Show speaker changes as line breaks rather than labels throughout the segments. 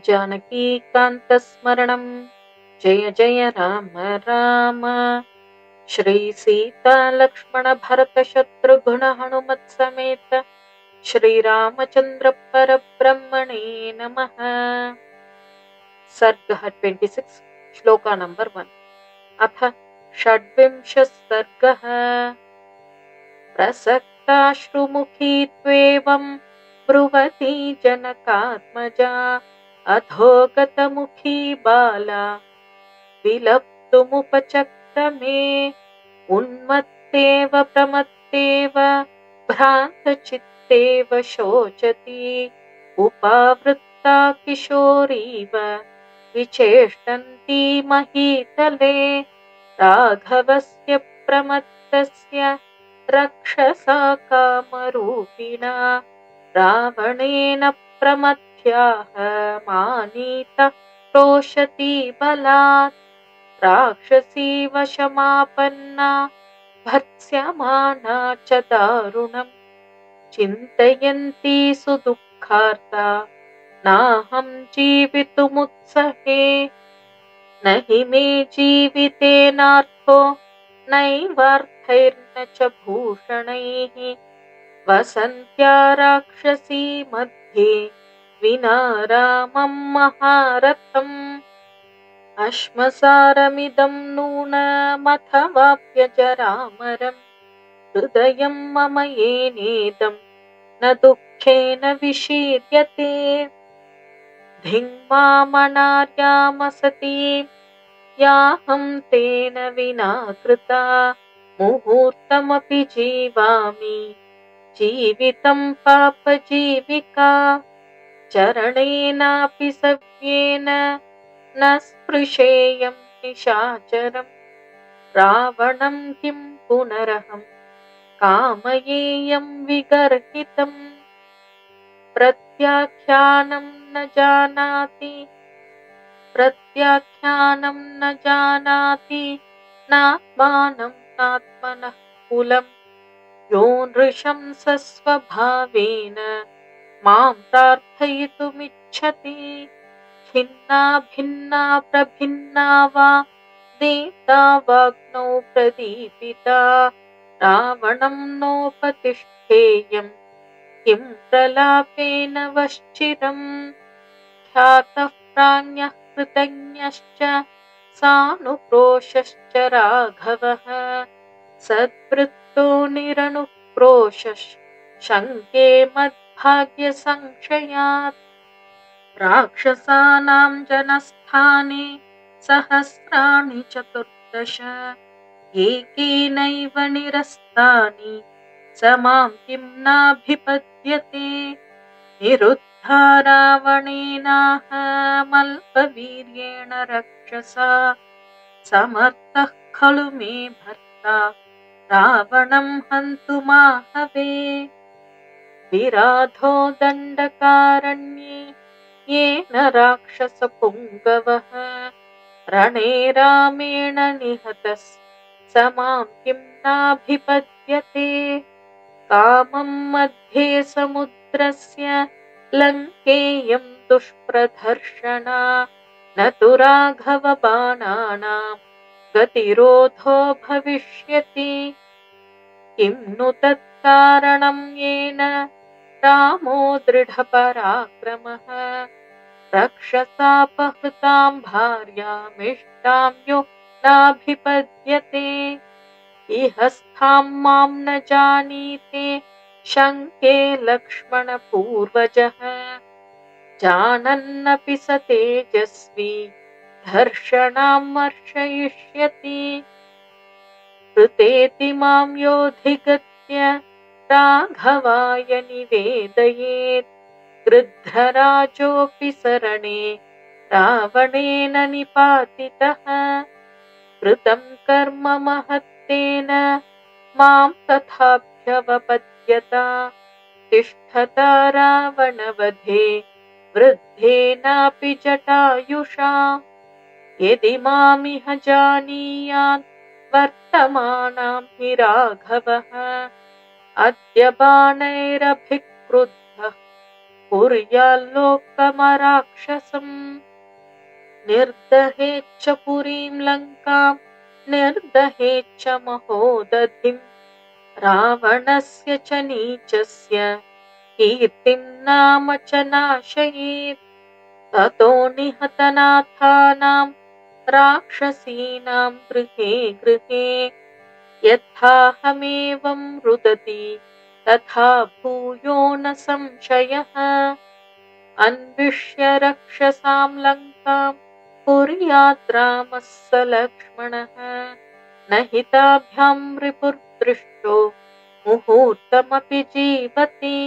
जानकीकान्तस्मरणं जय जय राम राम। श्री सीता लक्ष्मण भरत शत्रुघ्न हनुमत समेत श्रीरामचंद्र परब्रह्मणे नमः। सर्गः 26 श्लोका नंबर 1। अथ षड्विंशः सर्गः। प्रसक्ताश्रुमुखी त्वेवं ब्रुवती जनकात्मजा अधोगतमुखी बाला विलप्तुमुपचक्रमे उन्मत्तेव प्रमत्तेव भ्रान्तचित्तेव शोचति उपावृत्ता किशोरीव विचेष्टन्ती महीतले राघवस्य प्रमत्तस्य रक्षसा कामरूपिणा रावणेन प्रमथ्याः मानीता क्रोशती बलात् राक्षसी वशमापन्ना भर्त्स्यमाना च दारुणम् चिन्तयन्ती सुदुःखार्ता नाहं जीवितुमुत्सहे न हि मे जीवितेनार्थो नैवार्थैर्न च भूषणैः वसन्त्या राक्षसी मध्ये विना रामं महारथम् अश्मसारमिदं नूनमथवाप्यजरामरम् हृदयं मम येनेदं न दुःखेन विशीर्यते धिङ्मामनार्यामसतीं याहं तेन विना कृता मुहूर्तमपि जीवामि जीवितं पापजीविका चरणेनापि सव्येन न स्पृशेयं निशाचरम् रावणं किं पुनरहं कामयेयं विगर्हितम् प्रत्याख्यानं न जानाति नात्मानं नात्मनः कुलं यो नृशंसस्वभावेन मां प्रार्थयितुमिच्छति खिन्ना भिन्ना प्रभिन्ना वा दीप्ता वाग्नौ प्रदीपिता रावणं नोपतिष्ठेयं किं प्रलापेन वश्चिरम् ख्यातः प्राज्ञः कृतज्ञश्च सानुक्रोशश्च राघवः सद्वृत्तो निरनुक्रोशः शङ्के मद्भाग्यसंशयात् राक्षसानां जनस्थाने सहस्राणि 14 एकेनैव निरस्तानि स मां किं नाभिपद्यते निरुद्धा रावणेनाहमल्पवीर्येण रक्षसा समर्थः खलु मे भर्ता रावणं हन्तुमाहवे विराधो दण्डकारण्ये येन राक्षसपुङ्गवः रणे रामेण निहतः स मां किं नाभिपद्यते कामं मध्ये समुद्रस्य लङ्केयं दुष्प्रदर्शना न तु राघवबाणानां गतिरोधो भविष्यति किं नु तत्कारणं येन रामो दृढपराक्रमः रक्षसापहृतां भार्यामिष्टां यो नाभिपद्यते इह स्थां मां न जानीते शङ्के लक्ष्मणपूर्वजः जानन्नपि स तेजस्वी धर्षणां वर्षयिष्यति कृतेति मां योऽधिगत्य राघवाय निवेदयेत् गृध्रराजोऽपि सरणे रावणेन निपातितः कृतं कर्म महत्तेन मां तथाभ्यवपद्यता तिष्ठता रावणवधे वृद्धेनापि जटायुषा यदि मामिह जानीयात् वर्तमानां हि राघवः अद्य बाणैरभिक्रुद्धः कुर्याल्लोकमराक्षसम् निर्दहेच्च पुरीं लङ्कां निर्दहेच्च महोदधिम् रावणस्य च नीचस्य कीर्तिं नाम च नाशयेत् ततो निहतनाथानां राक्षसीनां गृहे गृहे यथाहमेवं रुदति तथा भूयो न संशयः अन्विष्य रक्षसां लङ्कां कुर्यात् रामः स लक्ष्मणः न हि ताभ्यां रिपुर्दृष्टो मुहूर्तमपि जीवति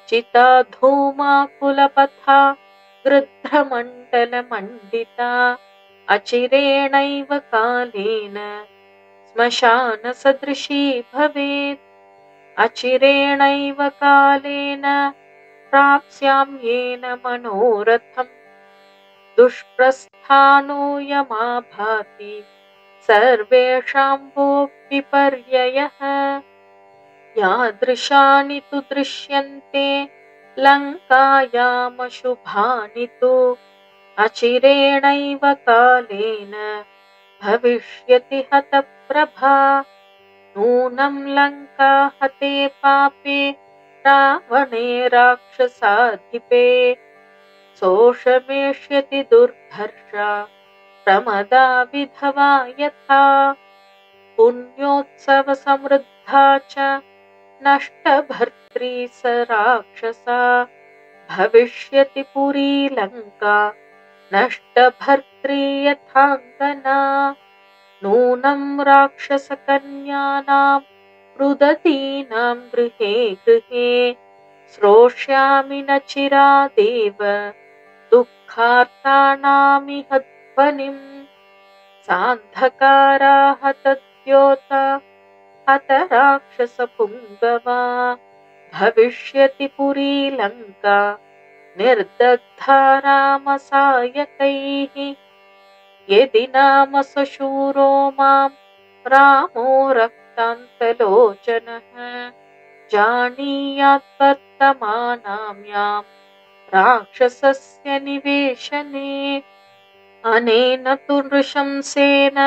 चिता धूमाकुलपथा गृध्रमण्डलमण्डिता अचिरेणैव कालेन श्मशानसदृशी भवेत् अचिरेणैव कालेन प्राप्स्यां येन मनोरथम् दुष्प्रस्थानो यमाभाति सर्वेषां वो विपर्ययः यादृशानि तु दृश्यन्ते लङ्कायामशुभानि तु अचिरेणैव कालेन भविष्यति हतप्रभा नूनं लङ्का हते पापे रावणे राक्षसाधिपे सोषमेष्यति दुर्धर्षा प्रमदा विधवा यथा पुण्योत्सवसमृद्धा च नष्टभर्त्री स राक्षसा भविष्यति पुरी लङ्का नष्टभर्त्री यथाङ्गना नूनं राक्षसकन्यानां रुदतीनां गृहे गृहे श्रोष्यामि न चिरादेव दुःखार्तानामिह ध्वनिम् सान्धकारा हतद्योता हत राक्षसपुङ्गवा भविष्यति पुरी लङ्का निर्दग्धा रामसायकैः यदि नाम सशूरो मां रामो रक्तान्तलोचनः जानीयात् वर्तमानां यां राक्षसस्य निवेशने अनेन तु नृशंसेन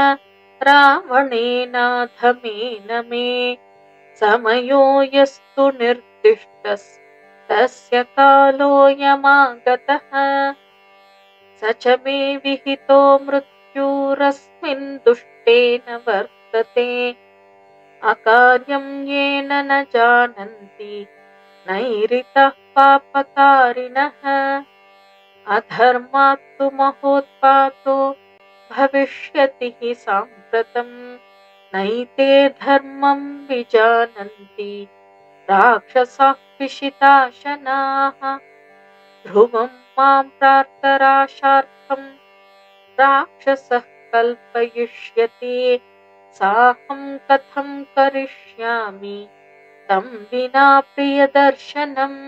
रावणेनाधमेन मे समयो यस्तु निर्दिष्टस्तस्य कालोऽयमागतः स च मे विहितो मृत्युरस्मिन् दुष्टेन वर्तते अकार्यं येन न जानन्ति नैरितः पापकारिणः अधर्मात् तु महोत्पातो भविष्यति हि साम्प्रतम् नैते धर्मं विजानन्ति राक्षसाः पिशिताशनाः ध्रुवं मां प्रार्थराशार्थं राक्षसः कल्पयिष्यति साहं कथं करिष्यामि तं विना प्रियदर्शनम्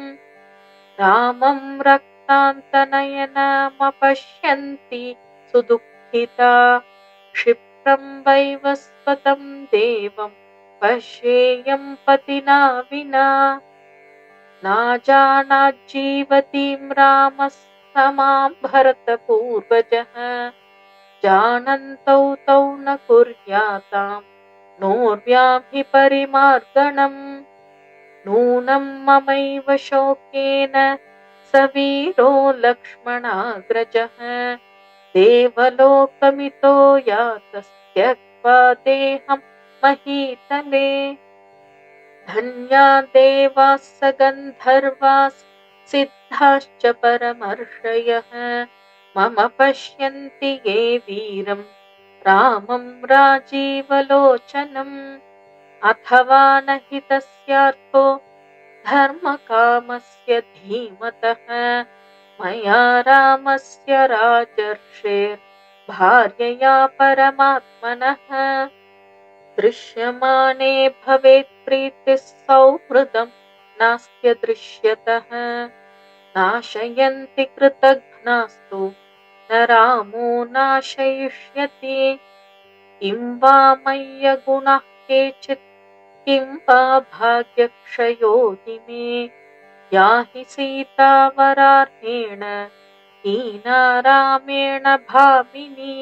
रामं रक्तान्तनयनमपश्यन्ति सुदुःखिता क्षिप्रं वैवस्वतं देवं पश्येयं पतिना विना नाजानाज्जीवतीं रामः समां भरतपूर्वजः जानन्तौ तौ न कुर्यातां नोर्व्याभिपरिमार्गणम् नूनं ममैव शोकेन स वीरो लक्ष्मणाग्रजः देवलोकमितो यातस्त्यक्त्वा देहं महीतले धन्या देवाः स गन्धर्वाः सिद्धाश्च परमर्षयः मम पश्यन्ति ये वीरं रामं राजीवलोचनम् अथवा न हि तस्यार्थो धर्मकामस्य धीमतः मया रामस्य राजर्षेर्भार्यया परमात्मनः दृश्यमाने भवेत् प्रीतिः सौहृदं नास्त्यदृश्यतः नाशयन्ति कृतघ्नास्तु न रामो नाशयिष्यति किं वा मय्यगुणाः केचित् किं वा भाग्यक्षयोऽधि मे या हि सीता वरार्हेण हीना रामेण भामिनी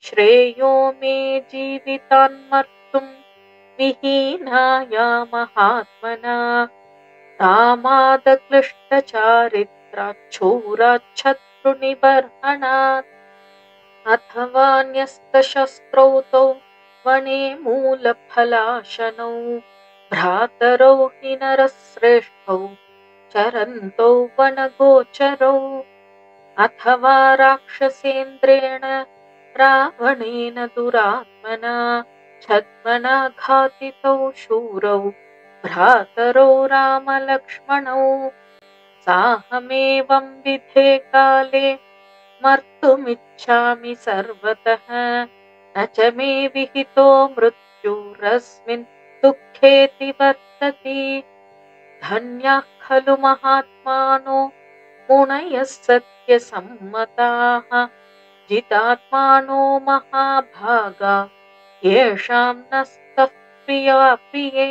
श्रेयो मे जीवितान्मर्तुं विहीनाया महात्मना रामादक्लिष्टचारित्राच्छूराच्छत्रुनिबर्हणात् अथवा न्यस्तशस्त्रौ तौ वने मूलफलाशनौ भ्रातरौ हि नरश्रेष्ठौ चरन्तौ वनगोचरौ अथवा राक्षसेन्द्रेण रावणेन दुरात्मना छद्मना घातितौ शूरौ भ्रातरौ रामलक्ष्मणौ साहमेवं विधे काले मर्तुमिच्छामि सर्वतः न च मे विहितो मृत्युरस्मिन् दुःखेति वर्तते धन्याः खलु महात्मानो मुनयः सत्यसम्मताः जितात्मानो महाभागा येषां नस्तः प्रिया प्रिये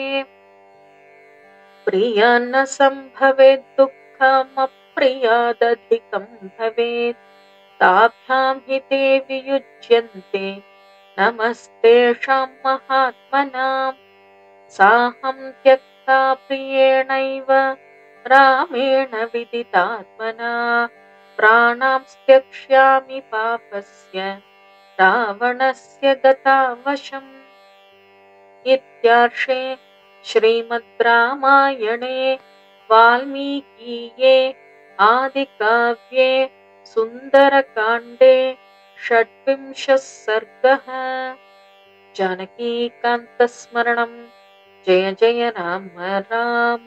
प्रियान्न सम्भवेत् दुःखमप्रियादधिकं भवेत् ताभ्यां हि ते वियुज्यन्ते नमस्तेषां महात्मनां साहं त्यक्ता प्रियेणैव रामेण विदितात्मना प्राणां त्यक्ष्यामि पापस्य रावणस्य गतावशम् इत्यार्षे श्रीमद् रामायणे वाल्मीकीये आदिकाव्ये सुन्दरकाण्डे षड्विंशः सर्गः। जानकीकान्तस्मरणं जय जय राम राम।